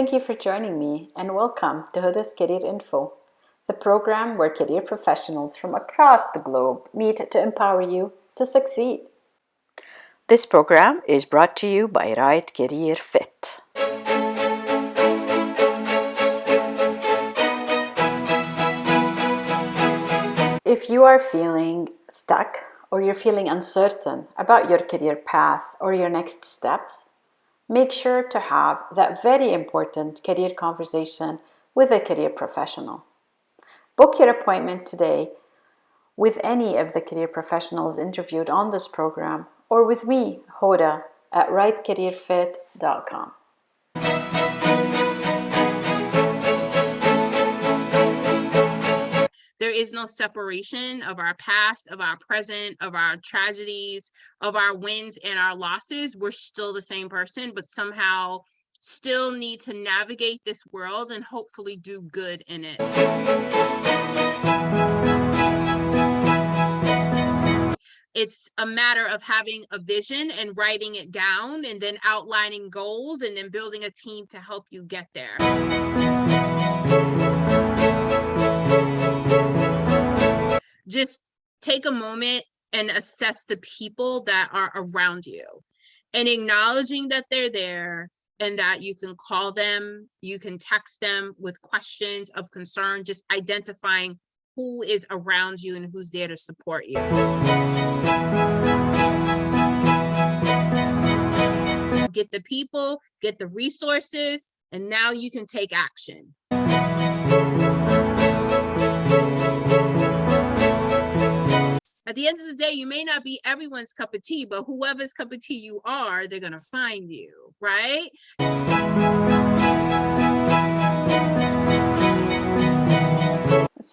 Thank you for joining me and welcome to Hoda's Career Info, the program where career professionals from across the globe meet to empower you to succeed. This program is brought to you by Right Career Fit. If you are feeling stuck or you're feeling uncertain about your career path or your next steps, make sure to have that very important career conversation with a career professional. Book your appointment today with any of the career professionals interviewed on this program or with me, Hoda, at rightcareerfit.com. There is no separation of our past, of our present, of our tragedies, of our wins and our losses. We're still the same person, but somehow still need to navigate this world and hopefully do good in it. It's a matter of having a vision and writing it down and then outlining goals and then building a team to help you get there. Just take a moment and assess the people that are around you and acknowledging that they're there and that you can call them, you can text them with questions of concern, just identifying who is around you and who's there to support you. Get the people, get the resources, and now you can take action. At the end of the day, you may not be everyone's cup of tea, but whoever's cup of tea you are, they're going to find you, right?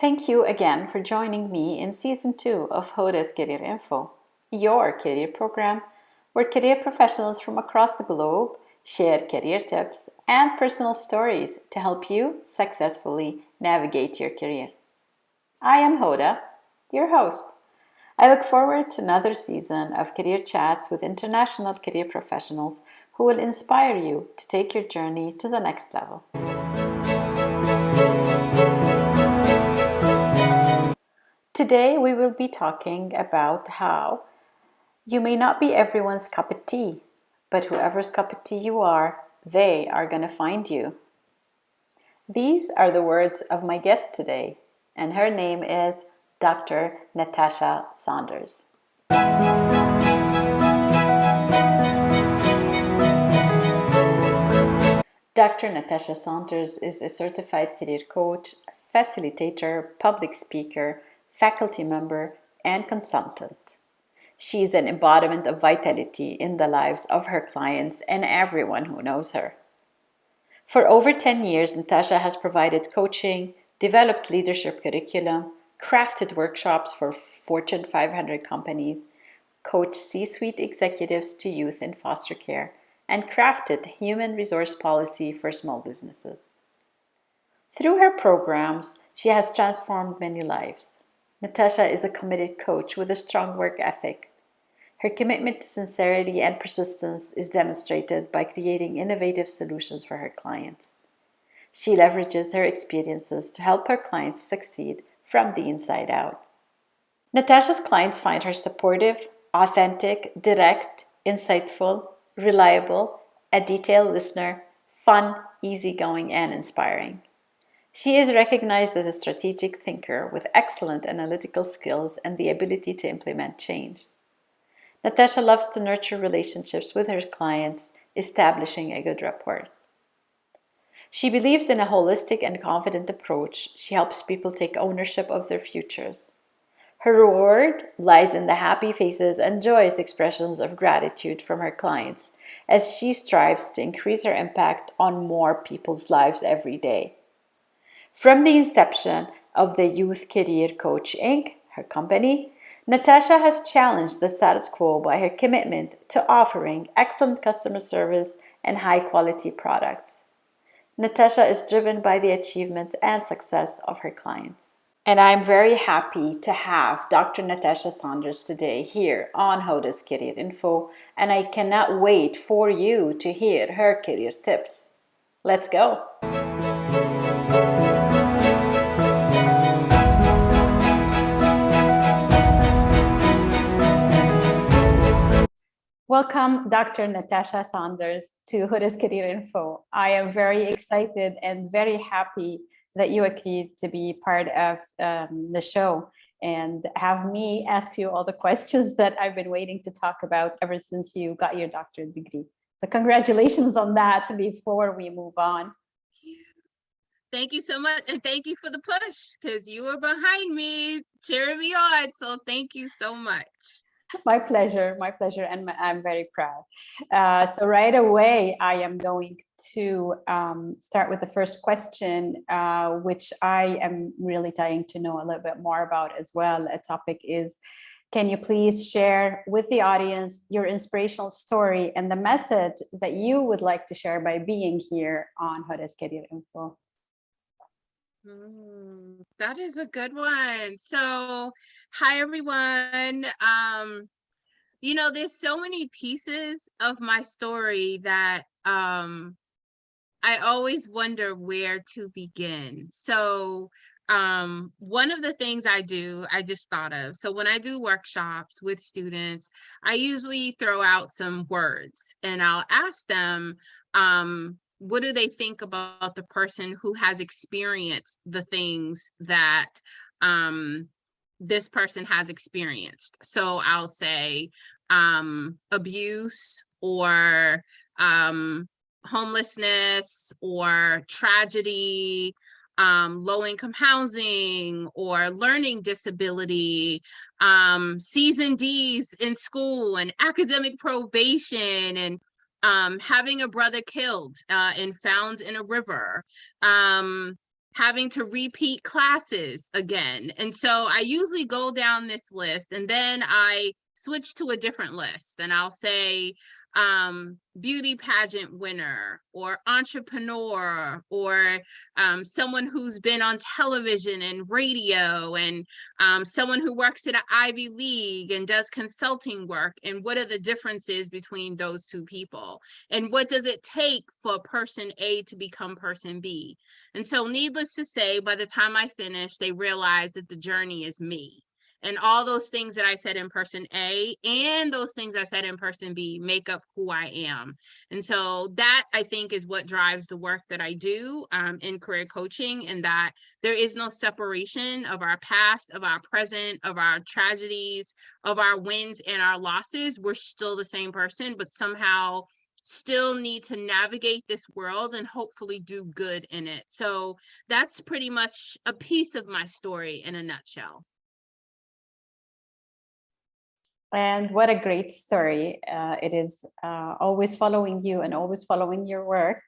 Thank you again for joining me in Season 2 of Hoda's Career Info, your career program where career professionals from across the globe share career tips and personal stories to help you successfully navigate your career. I am Hoda, your host. I look forward to another season of career chats with international career professionals who will inspire you to take your journey to the next level. Today we will be talking about how you may not be everyone's cup of tea, but whoever's cup of tea you are, they are going to find you. These are the words of my guest today, and her name is Dr. Natascha Saunders. Dr. Natascha Saunders is a certified career coach, facilitator, public speaker, faculty member, and consultant. She is an embodiment of vitality in the lives of her clients and everyone who knows her. For over 10 years, Natascha has provided coaching, developed leadership curriculum, crafted workshops for Fortune 500 companies, coached C-suite executives to youth in foster care, and crafted human resource policy for small businesses. Through her programs, she has transformed many lives. Natascha is a committed coach with a strong work ethic. Her commitment to sincerity and persistence is demonstrated by creating innovative solutions for her clients. She leverages her experiences to help her clients succeed from the inside out. Natascha's clients find her supportive, authentic, direct, insightful, reliable, a detailed listener, fun, easygoing, and inspiring. She is recognized as a strategic thinker with excellent analytical skills and the ability to implement change. Natascha loves to nurture relationships with her clients, establishing a good rapport. She believes in a holistic and confident approach. She helps people take ownership of their futures. Her reward lies in the happy faces and joyous expressions of gratitude from her clients as she strives to increase her impact on more people's lives every day. From the inception of the Youth Career Coach Inc., her company, Natascha has challenged the status quo by her commitment to offering excellent customer service and high-quality products. Natascha is driven by the achievements and success of her clients. And I'm very happy to have Dr. Natascha Saunders today here on Hoda's Career Info, and I cannot wait for you to hear her career tips. Let's go. Welcome, Dr. Natascha Saunders, to Hoda's Career Info. I am very excited and very happy that you agreed to be part of the show and have me ask you all the questions that I've been waiting to talk about ever since you got your doctorate degree. So congratulations on that before we move on. Thank you so much. And thank you for the push, because you were behind me, cheering me on. So thank you so much. My pleasure, and I'm very proud. So right away, I am going to start with the first question, which I am really dying to know a little bit more about as well. A topic is, can you please share with the audience your inspirational story and the message that you would like to share by being here on Hoda's Career Info? That is a good one. So, hi everyone. You know, there's so many pieces of my story that I always wonder where to begin. So, one of the things I just thought of. So when I do workshops with students, I usually throw out some words and I'll ask them, what do they think about the person who has experienced the things that this person has experienced? So I'll say abuse or homelessness or tragedy, low-income housing or learning disability, C's and D's in school and academic probation and having a brother killed and found in a river, having to repeat classes again. And so I usually go down this list and then I switch to a different list and I'll say beauty pageant winner or entrepreneur or someone who's been on television and radio and someone who works at an Ivy League and does consulting work, and what are the differences between those two people and what does it take for person A to become person B. And so needless to say, by the time I finish, they realize that the journey is me. And all those things that I said in person A and those things I said in person B make up who I am. And so that, I think, is what drives the work that I do in career coaching, and that there is no separation of our past, of our present, of our tragedies, of our wins and our losses. We're still the same person, but somehow still need to navigate this world and hopefully do good in it. So that's pretty much a piece of my story in a nutshell. And what a great story. It is always following you and always following your work.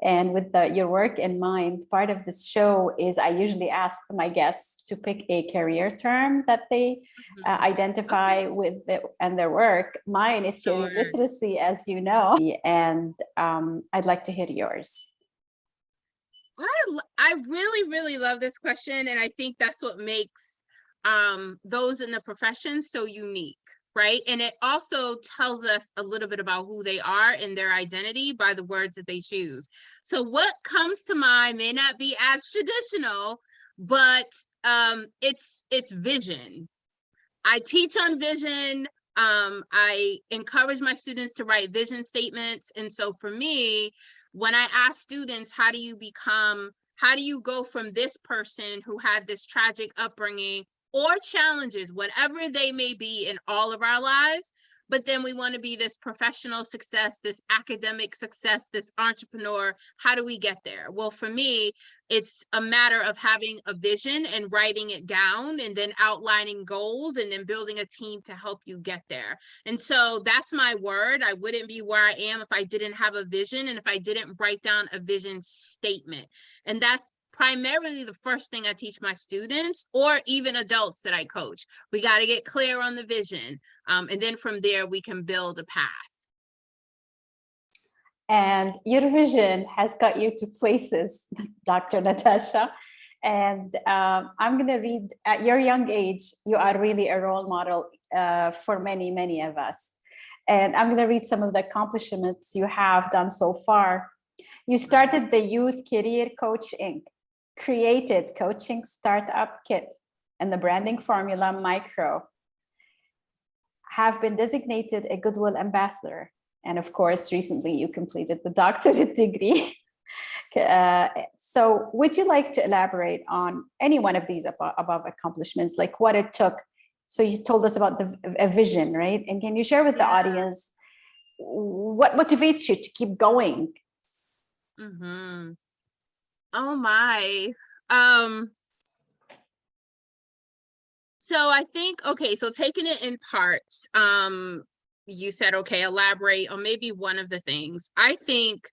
And with your work in mind, part of this show is I usually ask my guests to pick a career term that they identify with and their work. Mine is career literacy, as you know, and I'd like to hear yours. I really, really love this question. And I think that's what makes those in the profession so unique. Right. And it also tells us a little bit about who they are and their identity by the words that they choose. So what comes to mind may not be as traditional, but it's vision. I teach on vision. I encourage my students to write vision statements. And so for me, when I ask students, how do you go from this person who had this tragic upbringing or challenges, whatever they may be in all of our lives, but then we want to be this professional success, this academic success, this entrepreneur. How do we get there? Well, for me, it's a matter of having a vision and writing it down and then outlining goals and then building a team to help you get there. And so that's my word. I wouldn't be where I am if I didn't have a vision and if I didn't write down a vision statement. And that's primarily the first thing I teach my students or even adults that I coach. We got to get clear on the vision. And then from there, we can build a path. And your vision has got you to places, Dr. Natascha. And I'm going to read, at your young age, you are really a role model for many, many of us. And I'm going to read some of the accomplishments you have done so far. You started the Youth Career Coach Inc., created Coaching Startup Kit and the Branding Formula Micro, have been designated a Goodwill Ambassador. And of course, recently you completed the doctorate degree. So would you like to elaborate on any one of these above accomplishments, like what it took? So you told us about a vision, right? And can you share with the audience what motivates you to keep going? Mm-hmm. Oh my. So I think, okay, so taking it in parts, you said, okay, elaborate on maybe one of the things. I think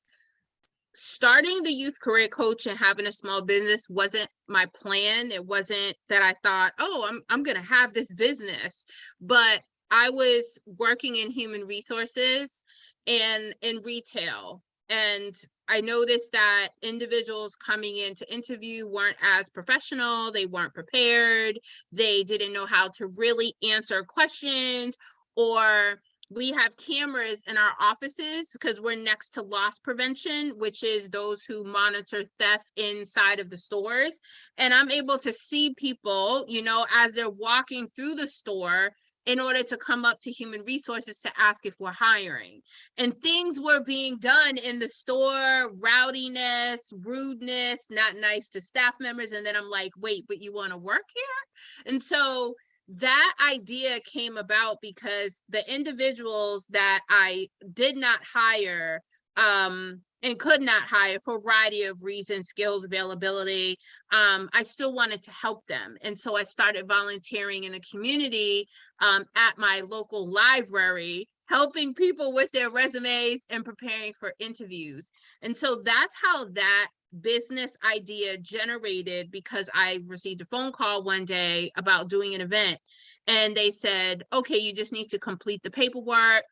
starting the youth career coach and having a small business wasn't my plan. It wasn't that I thought, oh, I'm going to have this business, but I was working in human resources and in retail. And I noticed that individuals coming in to interview weren't as professional. They weren't prepared. They didn't know how to really answer questions, or we have cameras in our offices because we're next to loss prevention, which is those who monitor theft inside of the stores. And I'm able to see people, you know, as they're walking through the store in order to come up to human resources to ask if we're hiring. And things were being done in the store, rowdiness, rudeness, not nice to staff members. And then I'm like, wait, but you want to work here? And so that idea came about because the individuals that I did not hire and could not hire for a variety of reasons, skills, availability, I still wanted to help them. And so I started volunteering in a community at my local library, helping people with their resumes and preparing for interviews. And so that's how that business idea generated, because I received a phone call one day about doing an event, and they said, okay, you just need to complete the paperwork.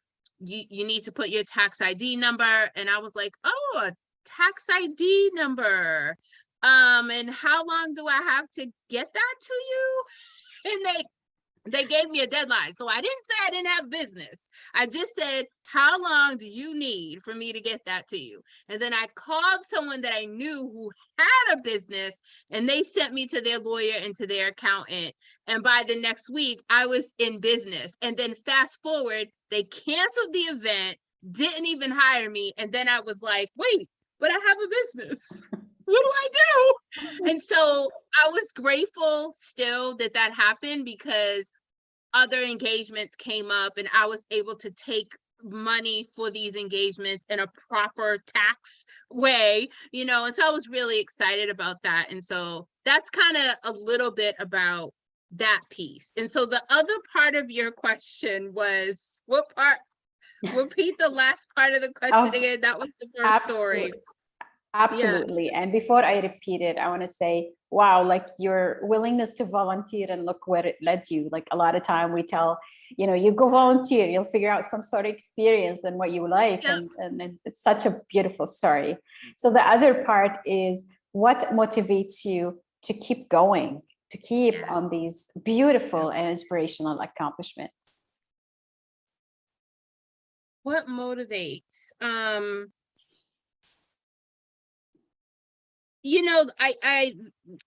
You need to put your tax ID number. And I was like, oh, a tax ID number. And how long do I have to get that to you? And they gave me a deadline. So I didn't say I didn't have business. I just said, how long do you need for me to get that to you? And then I called someone that I knew who had a business, and they sent me to their lawyer and to their accountant. And by the next week, I was in business. And then fast forward, they canceled the event, didn't even hire me. And then I was like, wait, but I have a business. What do I do? And so I was grateful still that happened, because other engagements came up and I was able to take money for these engagements in a proper tax way, you know, and so I was really excited about that. And so that's kind of a little bit about that piece. And so the other part of your question was, what part? Repeat the last part of the question again. That was the first story. Absolutely. Yeah. And before I repeat it, I want to say, wow, like your willingness to volunteer, and look where it led you. Like a lot of time we tell, you know, you go volunteer, you'll figure out some sort of experience and what you like. Yep. And it's such a beautiful story. So the other part is, what motivates you to keep going, to keep on these beautiful and inspirational accomplishments? What motivates? You know, I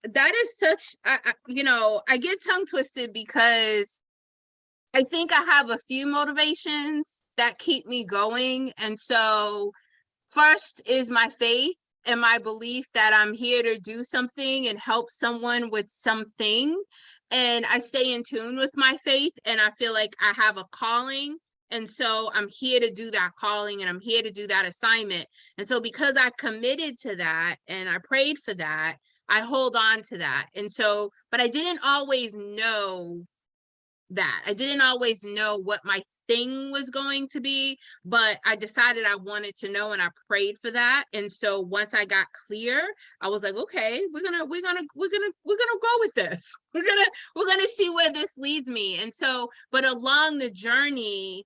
that is such, you know, I get tongue twisted because I think I have a few motivations that keep me going. And so first is my faith and my belief that I'm here to do something and help someone with something. And I stay in tune with my faith, and I feel like I have a calling. And so I'm here to do that calling, and I'm here to do that assignment. And so because I committed to that and I prayed for that, I hold on to that. And so, but I didn't always know that. I didn't always know what my thing was going to be, but I decided I wanted to know, and I prayed for that. And so once I got clear, I was like, okay, we're gonna go with this. We're gonna see where this leads me. And so, but along the journey,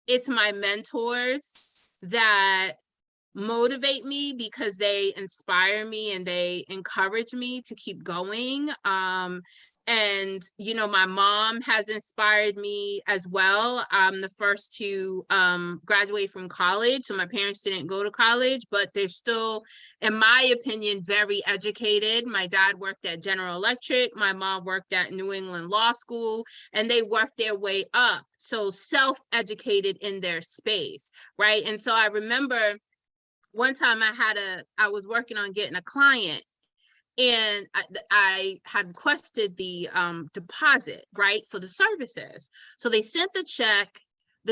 it's my mentors that motivate me, because they inspire me and they encourage me to keep going. And, you know, my mom has inspired me as well. I'm the first to graduate from college. So my parents didn't go to college, but they're still, in my opinion, very educated. My dad worked at General Electric. My mom worked at New England Law School, and they worked their way up. So self-educated in their space, right? And so I remember one time I was working on getting a client, and I had requested the deposit, right, for the services. So they sent the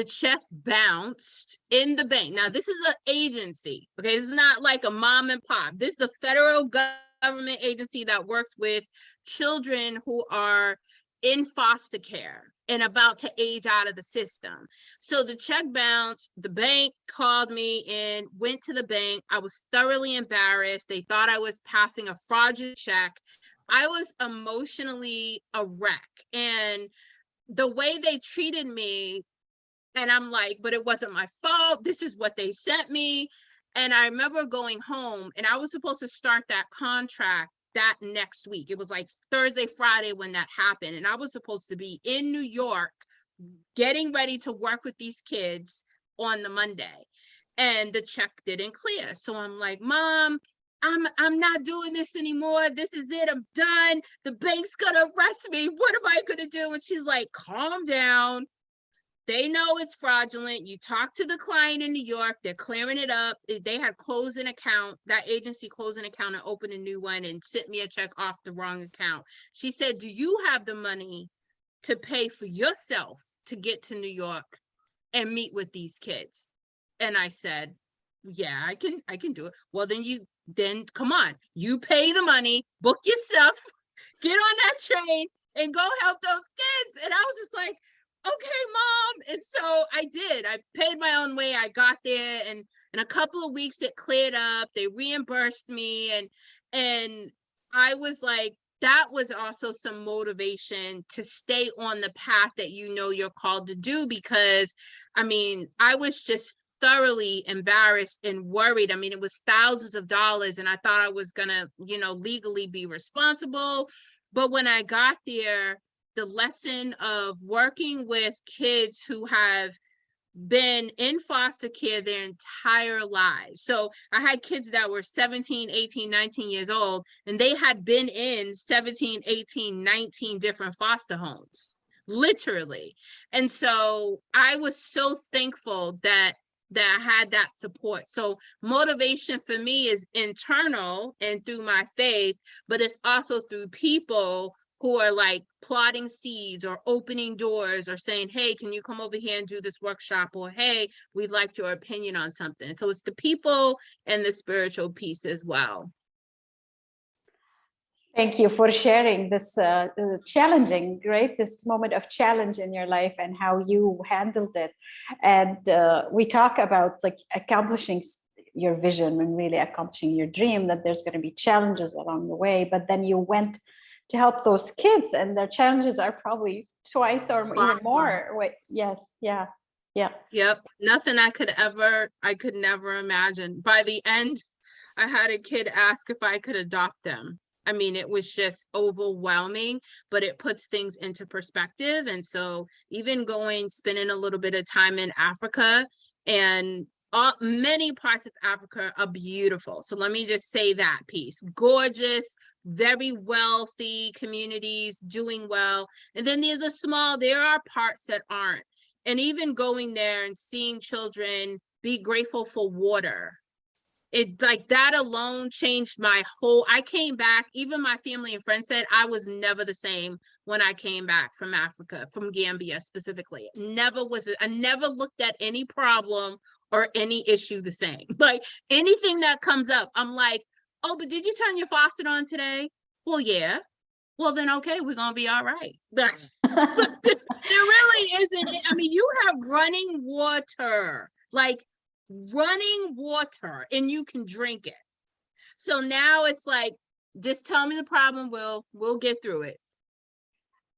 check bounced in the bank. Now, this is an agency, okay? This is not like a mom and pop. This is a federal government agency that works with children who are in foster care and about to age out of the system. So the check bounced, the bank called me and went to the bank. I was thoroughly embarrassed. They thought I was passing a fraudulent check. I was emotionally a wreck. And the way they treated me, and I'm like, but it wasn't my fault. This is what they sent me. And I remember going home, and I was supposed to start that contract that next week. It was like Thursday, Friday when that happened. And I was supposed to be in New York getting ready to work with these kids on the Monday. And the check didn't clear. So I'm like, Mom, I'm not doing this anymore. This is it. I'm done. The bank's gonna arrest me. What am I gonna do? And she's like, calm down. They know it's fraudulent. You talk to the client in New York, they're clearing it up. They had closed an account, that agency closed an account and opened a new one and sent me a check off the wrong account. She said, do you have the money to pay for yourself to get to New York and meet with these kids? And I said, yeah, I can do it. Well, then come on, you pay the money, book yourself, get on that train and go help those kids. And I was just like, okay, Mom. And so I did. I paid my own way. I got there, and in a couple of weeks it cleared up. They reimbursed me, and I was like, that was also some motivation to stay on the path that you know you're called to do, because I mean, I was just thoroughly embarrassed and worried. I mean, it was thousands of dollars, and I thought I was gonna, you know, legally be responsible. But when I got there, the lesson of working with kids who have been in foster care their entire lives. So I had kids that were 17, 18, 19 years old, and they had been in 17, 18, 19 different foster homes, literally. And so I was so thankful that I had that support. So motivation for me is internal and through my faith, but it's also through people who are like plotting seeds or opening doors or saying, hey, can you come over here and do this workshop? Or, hey, we'd like your opinion on something. So it's the people and the spiritual piece as well. Thank you for sharing this challenging, right? This moment of challenge in your life and how you handled it. And we talk about like accomplishing your vision and really accomplishing your dream, that there's going to be challenges along the way, but then you went to help those kids, and their challenges are probably twice or even more. Wait, yes, yeah. Yep, nothing I could never imagine. By the end, I had a kid ask if I could adopt them. I mean, it was just overwhelming, but it puts things into perspective. And so even spending a little bit of time in Africa, and many parts of Africa are beautiful. So let me just say that piece. Gorgeous, very wealthy communities doing well. And then there are parts that aren't. And even going there and seeing children be grateful for water, it like that alone changed I came back, even my family and friends said I was never the same when I came back from Africa, from Gambia specifically. I never looked at any problem or any issue the same. Like anything that comes up, I'm like, oh, but did you turn your faucet on today? Well, yeah. Well, then, okay, we're going to be all right. But there really isn't. I mean, you have running water, and you can drink it. So now it's like, just tell me the problem, we'll get through it.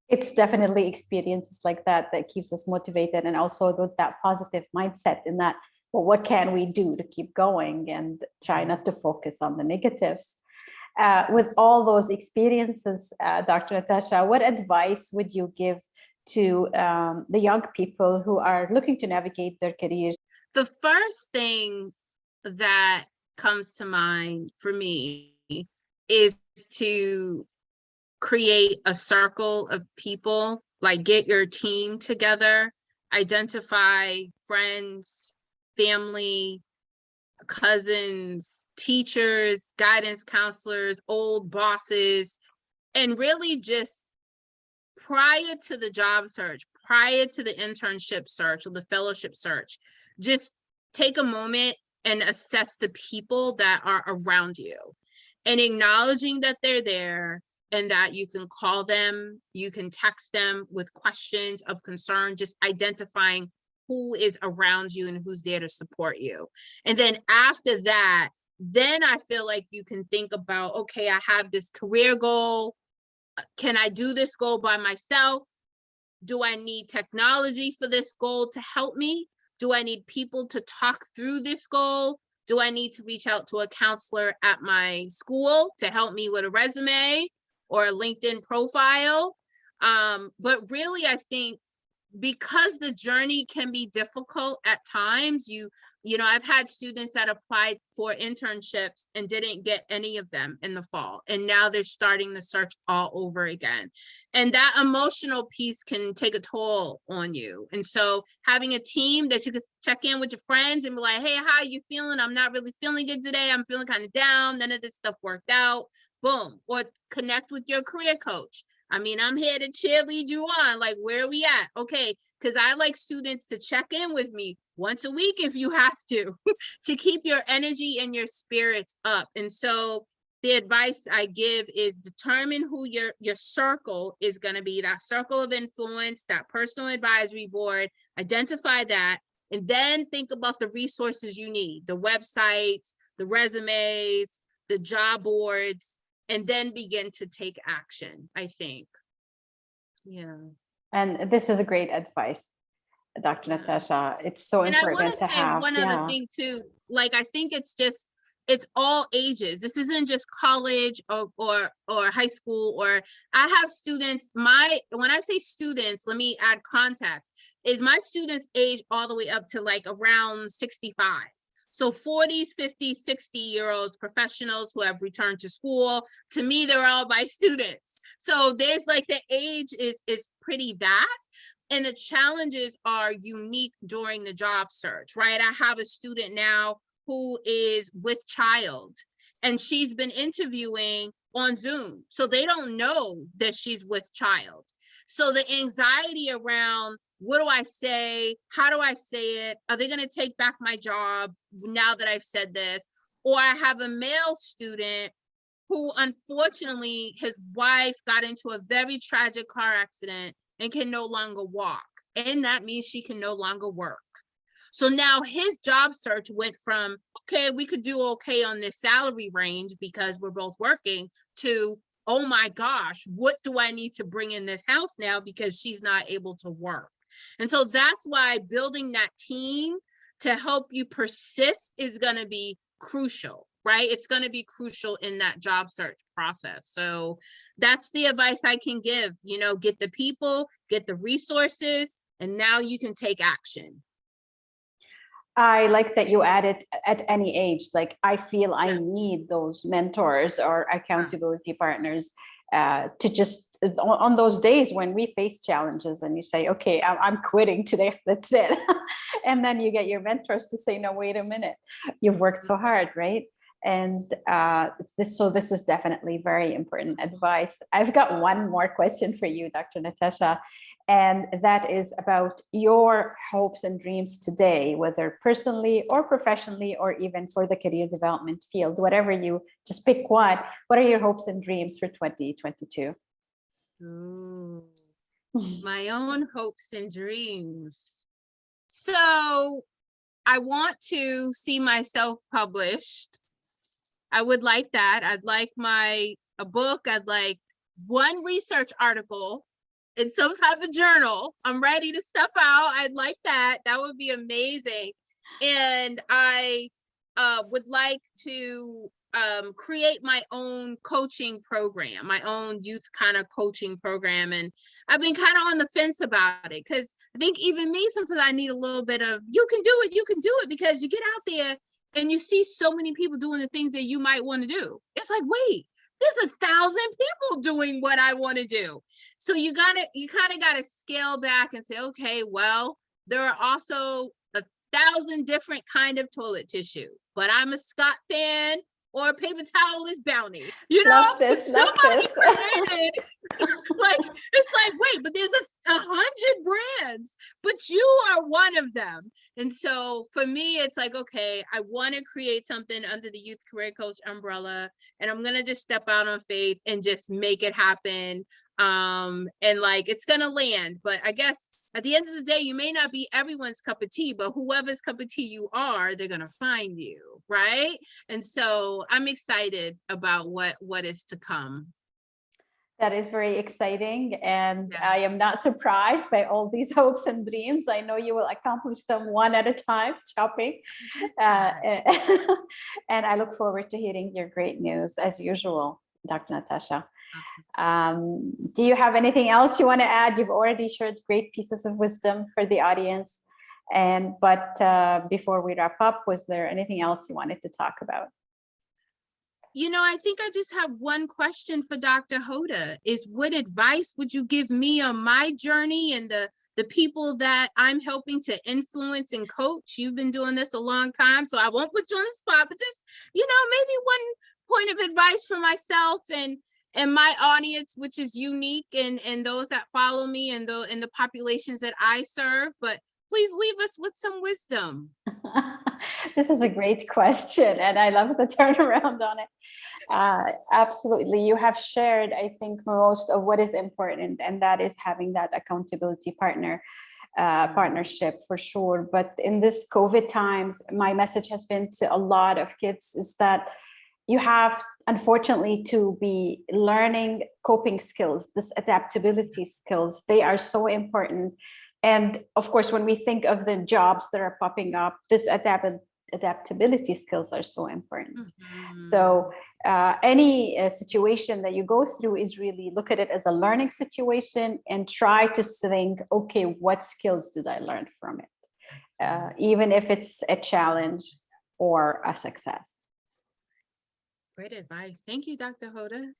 It's definitely experiences like that keeps us motivated, and also with that positive mindset in that, well, what can we do to keep going and try not to focus on the negatives? with all those experiences, Dr. Natascha, what advice would you give to the young people who are looking to navigate their careers? The first thing that comes to mind for me is to create a circle of people, like get your team together, identify friends, family, cousins, teachers, guidance counselors, old bosses, and really just prior to the job search, prior to the internship search or the fellowship search, just take a moment and assess the people that are around you and acknowledging that they're there and that you can call them, you can text them with questions of concern, just identifying who is around you and who's there to support you. And then after that, then I feel like you can think about, okay, I have this career goal. Can I do this goal by myself? Do I need technology for this goal to help me? Do I need people to talk through this goal? Do I need to reach out to a counselor at my school to help me with a resume or a LinkedIn profile? But really, I think because the journey can be difficult at times, you know, I've had students that applied for internships and didn't get any of them in the fall, and now they're starting the search all over again. And that emotional piece can take a toll on you. And so having a team that you can check in with your friends and be like, hey, how are you feeling? I'm not really feeling good today. I'm feeling kind of down. None of this stuff worked out. Boom. Or connect with your career coach. I mean, I'm here to cheerlead you on, like, where are we at? Okay, because I like students to check in with me once a week if you have to keep your energy and your spirits up. And so the advice I give is determine who your circle is going to be, that circle of influence, that personal advisory board, identify that, and then think about the resources you need, the websites, the resumes, the job boards, and then begin to take action, I think. Yeah. And this is a great advice, Dr. Yeah. Natascha. It's so And I want important to to say have. one other thing too. Like, I think it's all ages. This isn't just college or high school. Or I have students, when I say students, let me add context, is my students age all the way up to like around 65. So 40s, 50s, 60-year-olds, professionals who have returned to school. To me, they're all my students. So there's like, the age is pretty vast. And the challenges are unique during the job search, right? I have a student now who is with child, and she's been interviewing on Zoom. So they don't know that she's with child. So the anxiety around, what do I say? How do I say it? Are they going to take back my job now that I've said this? Or I have a male student who, unfortunately, his wife got into a very tragic car accident and can no longer walk. And that means she can no longer work. So now his job search went from, okay, we could do okay on this salary range because we're both working, to, oh my gosh, what do I need to bring in this house now because she's not able to work? And so that's why building that team to help you persist is going to be crucial, right? It's going to be crucial in that job search process. So that's the advice I can give, you know, get the people, get the resources, and now you can take action. I like that you added at any age. Like, I feel I need those mentors or accountability partners to just, on those days when we face challenges and you say, okay, I'm quitting today, that's it. And then you get your mentors to say, no, wait a minute, you've worked so hard, right? And this is definitely very important advice. I've got one more question for you, Dr. Natascha, and that is about your hopes and dreams today, whether personally or professionally, or even for the career development field, whatever you just pick one. What are your hopes and dreams for 2022? Ooh, my own hopes and dreams. So I want to see myself published. I would like that. I'd like a book. I'd like one research article in some type of journal. I'm ready to step out. I'd like that. That would be amazing. And I would like to create my own coaching program, my own youth kind of coaching program. And I've been kind of on the fence about it, because I think even me, sometimes I need a little bit of, you can do it, because you get out there and you see so many people doing the things that you might want to do. It's like, wait, there's 1,000 people doing what I want to do. So you kind of got to scale back and say, okay, well, there are also 1,000 different kind of toilet tissue, but I'm a Scott fan, or a paper towel is Bounty. You know, Love this, somebody created, like, it's like, wait, but there's 100 brands, but you are one of them. And so for me, it's like, okay, I want to create something under the Youth Career Coach umbrella, and I'm going to just step out on faith and just make it happen. And like, it's going to land. But I guess at the end of the day, you may not be everyone's cup of tea, but whoever's cup of tea you are, they're going to find you, right? And so I'm excited about what is to come. That is very exciting, and Yeah. I am not surprised by all these hopes and dreams. I know you will accomplish them one at a time, chopping. And I look forward to hearing your great news as usual, Dr. Natascha. Do you have anything else you want to add? You've already shared great pieces of wisdom for the audience. But before we wrap up, was there anything else you wanted to talk about? You know, I think I just have one question for Dr. Hoda, is what advice would you give me on my journey and the people that I'm helping to influence and coach? You've been doing this a long time, so I won't put you on the spot, but just, you know, maybe one point of advice for myself and my audience, which is unique, and those that follow me and the populations that I serve. But please leave us with some wisdom. This is a great question, and I love the turnaround on it. Absolutely. You have shared, I think, most of what is important, and that is having that accountability partnership for sure. But in this COVID times, my message has been to a lot of kids is that you have, unfortunately, to be learning coping skills, this adaptability skills. They are so important. And of course, when we think of the jobs that are popping up, this adaptability skills are so important. Mm-hmm. So any situation that you go through is really look at it as a learning situation and try to think, okay, what skills did I learn from it? Even if it's a challenge or a success. Great advice. Thank you, Dr. Hoda.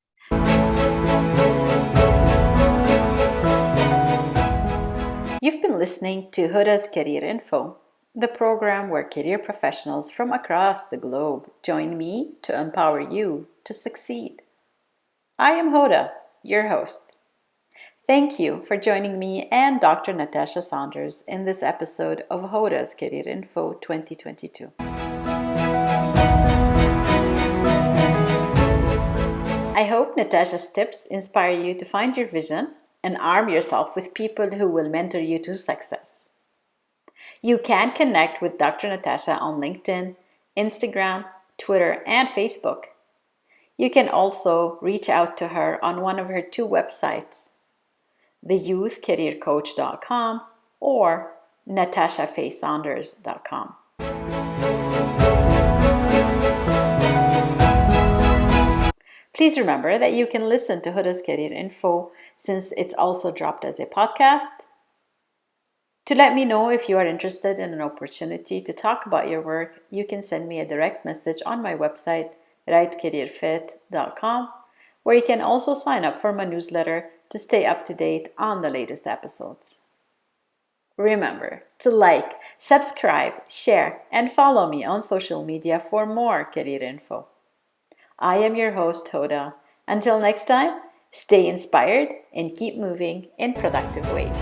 You've been listening to Hoda's Career Info, the program where career professionals from across the globe join me to empower you to succeed. I am Hoda, your host. Thank you for joining me and Dr. Natascha Saunders in this episode of Hoda's Career Info 2022. I hope Natascha's tips inspire you to find your vision and arm yourself with people who will mentor you to success. You can connect with Dr. Natascha on LinkedIn, Instagram, Twitter, and Facebook. You can also reach out to her on one of her two websites, theyouthcareercoach.com or nataschasaunders.com. Please remember that you can listen to Hoda's Career Info since it's also dropped as a podcast. To let me know if you are interested in an opportunity to talk about your work, you can send me a direct message on my website, rightcareerfit.com, where you can also sign up for my newsletter to stay up to date on the latest episodes. Remember to like, subscribe, share, and follow me on social media for more career info. I am your host, Hoda. Until next time, stay inspired and keep moving in productive ways.